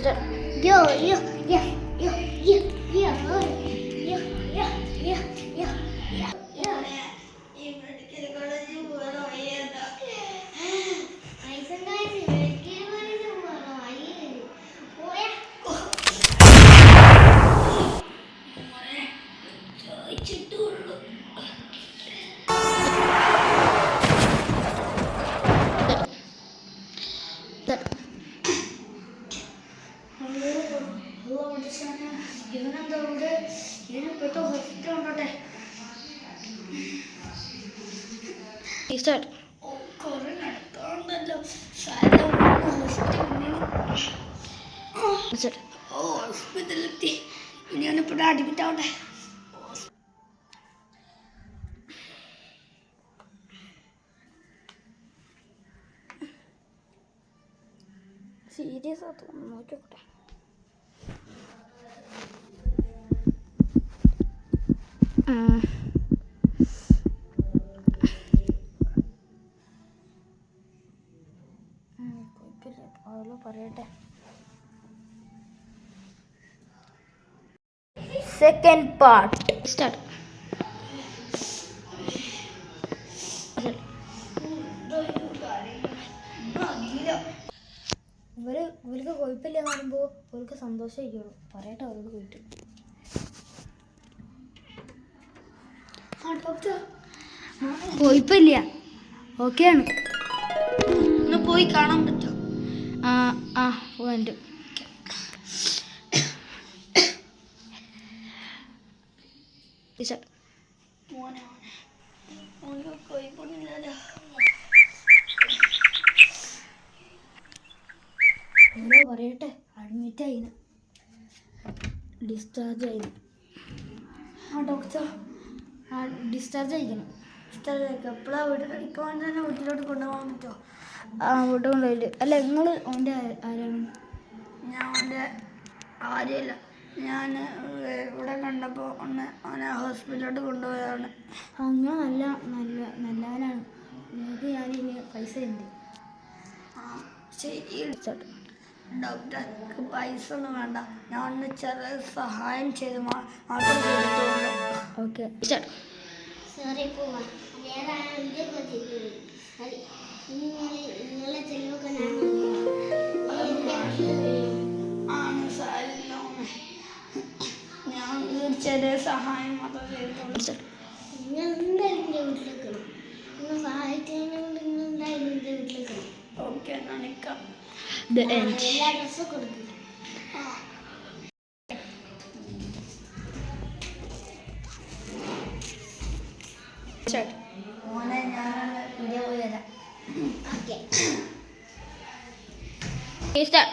Yo, yo, yo, yo, yo, yo, yo, yo, yo, yo, yo. ഇവനെന്താ ഇവിടെ ഇതിന് പെട്ടോ hospital ഉണ്ടോട്ടെ കുറെ നടക്കാണ്ടല്ലോ ഹോസ്പിറ്റലിലെത്തി ഇനി ഞാനിപ്പോൾ അഡ്മിറ്റ് ആവട്ടെ. സീരിയസ് ആ തോന്നുന്നു, നോക്കിയോട്ടെ. പറയട്ടെ. Second part start. ഇവർക്ക് കുഴപ്പമില്ല കാണുമ്പോൾ അവർക്ക് സന്തോഷമായിരിക്കുള്ളൂ. പറയട്ടെ അവരോട് പോയിട്ട്. കുഴപ്പമില്ല, ഓക്കെയാണ്. ഒന്ന് പോയി കാണാൻ പറ്റുമോ? വേണ്ട. എന്താ പറയട്ടെ, അഡ്മിറ്റ് ആയിന്, ഡിസ്ചാർജ് ആയിന്. ഡോക്ടർ ഡിസ്ചാർജ് ആയിക്കണം. എപ്പോഴാണ് ഇപ്പോൾ തന്നെ വീട്ടിലോട്ട് കൊണ്ടുപോകാൻ പറ്റുമോ? വീട്ടിൽ കൊണ്ടുപോയില്ല. അല്ല, നിങ്ങൾ അവൻ്റെ ആരാണ്? ഞാൻ അവൻ്റെ ആരുമല്ല. ഞാൻ ഇവിടെ കണ്ടപ്പോൾ അവനെ ഹോസ്പിറ്റലിലോട്ട് കൊണ്ടുപോയതാണ്. അങ്ങനെ നല്ലവനാണ്. നിങ്ങൾക്ക് ഞാനിനി പൈസ ഉണ്ട്. ശരി ഡോക്ടർക്ക് പൈസ ഒന്നും വേണ്ട, ഞാൻ ഒന്ന് ചെറിയ സഹായം ചെയ്ത് മാത്രം ചെയ്തിട്ടുള്ളൂ. ഓക്കെ സോറി പോവാ. നിങ്ങളെ ചെലവൊക്കെ ഞാൻ ചെറിയ സഹായം മാത്രം ചെയ്തിട്ടുള്ളൂ. നിങ്ങൾ എന്തായാലും എൻ്റെ വീട്ടിലേക്കണം. നിങ്ങൾ സഹായിക്കുന്നതുകൊണ്ട് നിങ്ങൾ എന്തായാലും എൻ്റെ വീട്ടിലേക്കണം. ഓക്കെ, എന്നാൽ നിൽക്കാം. എല്ലാ ഡ്രസ്സും കൊടുക്കും. മോനെ ഞാൻ വീഡിയോ പോയി വരാം. ഓക്കെ. 3 start.